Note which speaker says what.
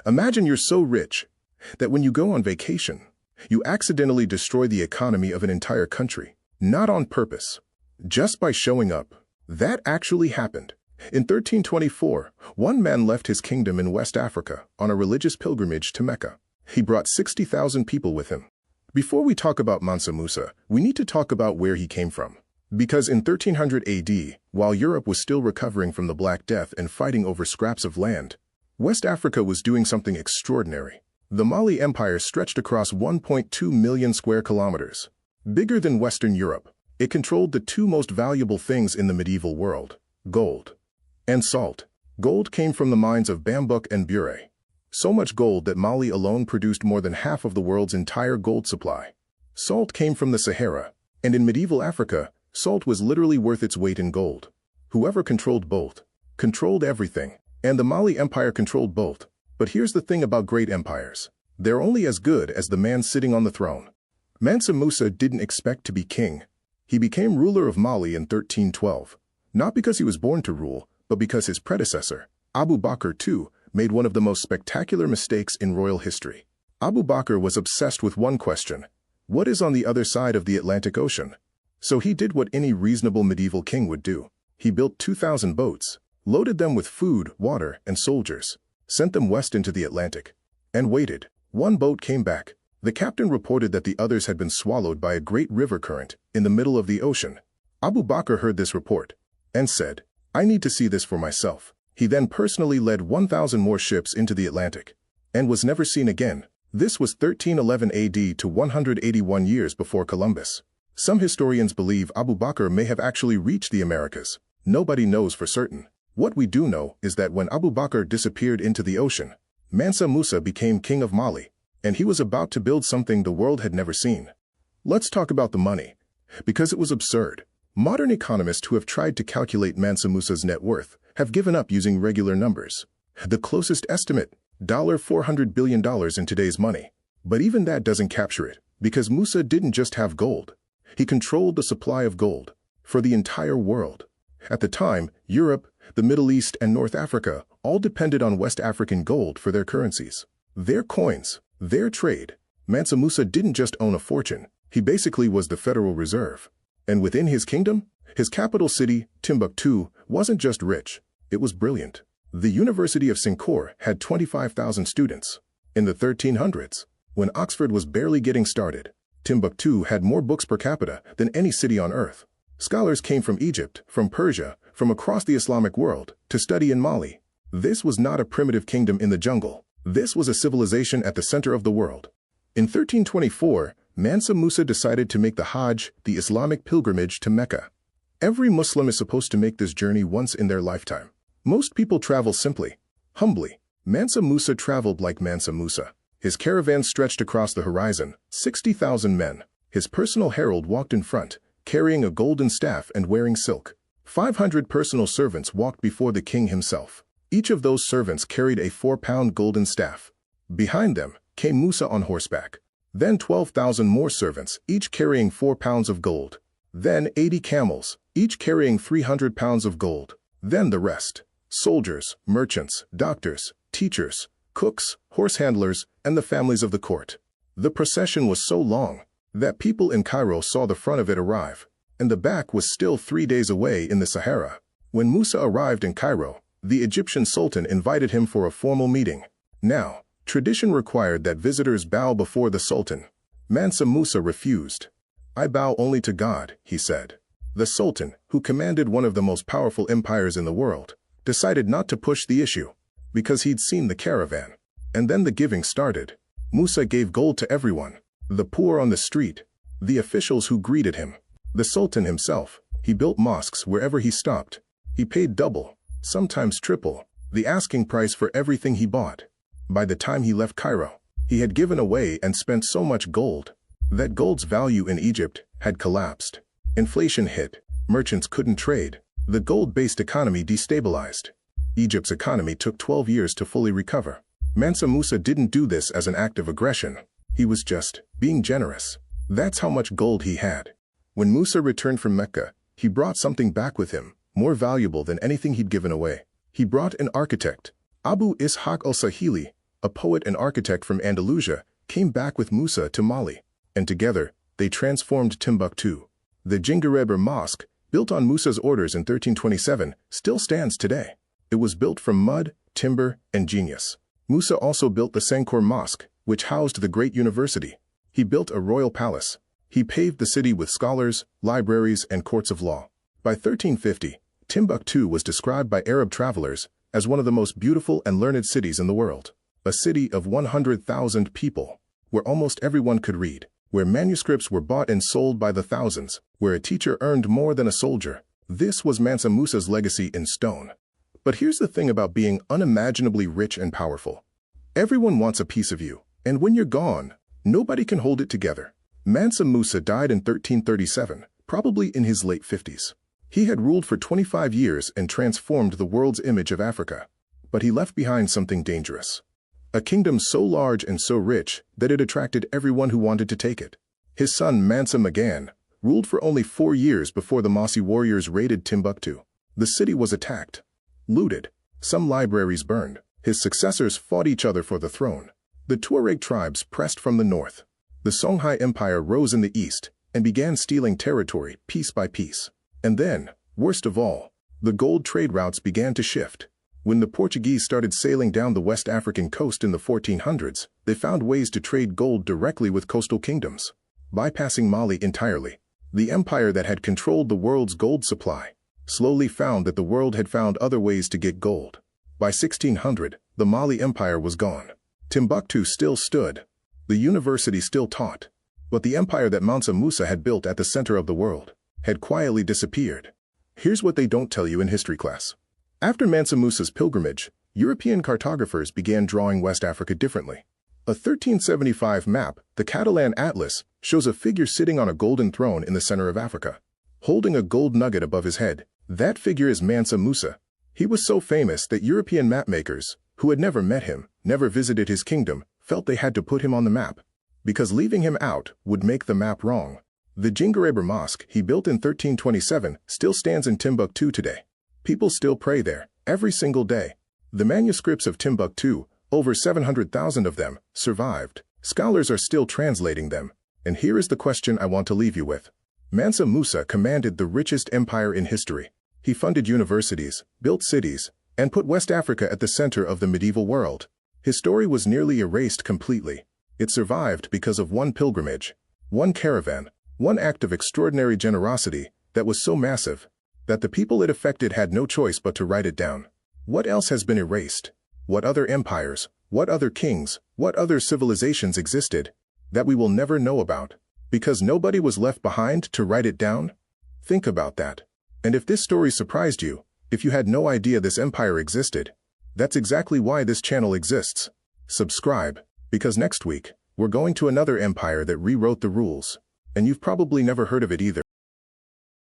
Speaker 1: Imagine you're so rich that when you go on vacation, you accidentally destroy the economy of an entire country, not on purpose, just by showing up. That actually happened. In 1324, one man left his kingdom in West Africa on a religious pilgrimage to Mecca. He brought 60,000 people with him. Before we talk about Mansa Musa, we need to talk about where he came from. Because in 1300 AD, while Europe was still recovering from the Black Death and fighting over scraps of land, West Africa was doing something extraordinary. The Mali Empire stretched across 1.2 million square kilometers. Bigger than Western Europe, it controlled the two most valuable things in the medieval world: gold and salt. Gold came from the mines of Bambouk and Bure. So much gold that Mali alone produced more than half of the world's entire gold supply. Salt came from the Sahara, and in medieval Africa, salt was literally worth its weight in gold. Whoever controlled both controlled everything, and the Mali Empire controlled both. But here's the thing about great empires: they're only as good as the man sitting on the throne. Mansa Musa didn't expect to be king. He became ruler of Mali in 1312, not because he was born to rule, but because his predecessor, Abu Bakr II, made one of the most spectacular mistakes in royal history. Abu Bakr was obsessed with one question: what is on the other side of the Atlantic Ocean? So he did what any reasonable medieval king would do. He built 2,000 boats, loaded them with food, water, and soldiers, sent them west into the Atlantic, and waited. One boat came back. The captain reported that the others had been swallowed by a great river current in the middle of the ocean. Abu Bakr heard this report and said, "I need to see this for myself." He then personally led 1,000 more ships into the Atlantic and was never seen again. This was 1311 AD to 181 years before Columbus. Some historians believe Abu Bakr may have actually reached the Americas. Nobody knows for certain. What we do know is that when Abu Bakr disappeared into the ocean, Mansa Musa became king of Mali, and he was about to build something the world had never seen. Let's talk about the money, because it was absurd. Modern economists who have tried to calculate Mansa Musa's net worth have given up using regular numbers. The closest estimate, $400 billion in today's money. But even that doesn't capture it, because Musa didn't just have gold. He controlled the supply of gold for the entire world. At the time, Europe, the Middle East, and North Africa all depended on West African gold for their currencies, their coins, their trade. Mansa Musa didn't just own a fortune, he basically was the Federal Reserve. And within his kingdom, his capital city, Timbuktu, wasn't just rich, it was brilliant. The University of Sincour had 25,000 students. In the 1300s, when Oxford was barely getting started, Timbuktu had more books per capita than any city on earth. Scholars came from Egypt, from Persia, from across the Islamic world, to study in Mali. This was not a primitive kingdom in the jungle. This was a civilization at the center of the world. In 1324, Mansa Musa decided to make the Hajj, the Islamic pilgrimage to Mecca. Every Muslim is supposed to make this journey once in their lifetime. Most people travel simply, humbly. Mansa Musa traveled like Mansa Musa. His caravan stretched across the horizon, 60,000 men. His personal herald walked in front, carrying a golden staff and wearing silk. 500 personal servants walked before the king himself. Each of those servants carried a 4-pound golden staff. Behind them came Musa on horseback. Then 12,000 more servants, each carrying 4 pounds of gold. Then 80 camels, each carrying 300 pounds of gold. Then the rest: soldiers, merchants, doctors, teachers, cooks, horse handlers, and the families of the court. The procession was so long that people in Cairo saw the front of it arrive, and the back was still 3 days away in the Sahara. When Musa arrived in Cairo, the Egyptian sultan invited him for a formal meeting. Now, tradition required that visitors bow before the sultan. Mansa Musa refused. "I bow only to God," he said. The sultan, who commanded one of the most powerful empires in the world, decided not to push the issue, because he'd seen the caravan. And then the giving started. Musa gave gold to everyone: the poor on the street, the officials who greeted him, the sultan himself. He built mosques wherever he stopped. He paid double, sometimes triple, the asking price for everything he bought. By the time he left Cairo, he had given away and spent so much gold that gold's value in Egypt had collapsed. Inflation hit. Merchants couldn't trade. The gold-based economy destabilized. Egypt's economy took 12 years to fully recover. Mansa Musa didn't do this as an act of aggression. He was just being generous. That's how much gold he had. When Musa returned from Mecca, he brought something back with him, more valuable than anything he'd given away. He brought an architect, Abu Ishaq al-Sahili, a poet and architect from Andalusia, came back with Musa to Mali, and together, they transformed Timbuktu. The Djinguereber Mosque, built on Musa's orders in 1327, still stands today. It was built from mud, timber, and genius. Musa also built the Sankore Mosque, which housed the great university. He built a royal palace. He paved the city with scholars, libraries, and courts of law. By 1350, Timbuktu was described by Arab travelers as one of the most beautiful and learned cities in the world. A city of 100,000 people, where almost everyone could read, where manuscripts were bought and sold by the thousands, where a teacher earned more than a soldier. This was Mansa Musa's legacy in stone. But here's the thing about being unimaginably rich and powerful. Everyone wants a piece of you, and when you're gone, nobody can hold it together. Mansa Musa died in 1337, probably in his late 50s. He had ruled for 25 years and transformed the world's image of Africa. But he left behind something dangerous. A kingdom so large and so rich that it attracted everyone who wanted to take it. His son Mansa Musa ruled for only 4 years before the Mossi warriors raided Timbuktu. The city was attacked, looted, some libraries burned. His successors fought each other for the throne. The Tuareg tribes pressed from the north. The Songhai Empire rose in the east and began stealing territory piece by piece. And then, worst of all, the gold trade routes began to shift. When the Portuguese started sailing down the West African coast in the 1400s, they found ways to trade gold directly with coastal kingdoms, bypassing Mali entirely. The empire that had controlled the world's gold supply slowly found that the world had found other ways to get gold. By 1600, the Mali Empire was gone. Timbuktu still stood. The university still taught. But the empire that Mansa Musa had built at the center of the world had quietly disappeared. Here's what they don't tell you in history class. After Mansa Musa's pilgrimage, European cartographers began drawing West Africa differently. A 1375 map, the Catalan Atlas, shows a figure sitting on a golden throne in the center of Africa, holding a gold nugget above his head. That figure is Mansa Musa. He was so famous that European mapmakers, who had never met him, never visited his kingdom, felt they had to put him on the map, because leaving him out would make the map wrong. The Djinguereber Mosque he built in 1327 still stands in Timbuktu today. People still pray there, every single day. The manuscripts of Timbuktu, over 700,000 of them, survived. Scholars are still translating them. And here is the question I want to leave you with. Mansa Musa commanded the richest empire in history. He funded universities, built cities, and put West Africa at the center of the medieval world. His story was nearly erased completely. It survived because of one pilgrimage, one caravan, one act of extraordinary generosity that was so massive that the people it affected had no choice but to write it down. What else has been erased? What other empires, what other kings, what other civilizations existed that we will never know about because nobody was left behind to write it down? Think about that. And if this story surprised you, if you had no idea this empire existed, that's exactly why this channel exists. Subscribe, because next week, we're going to another empire that rewrote the rules. And you've probably never heard of it either.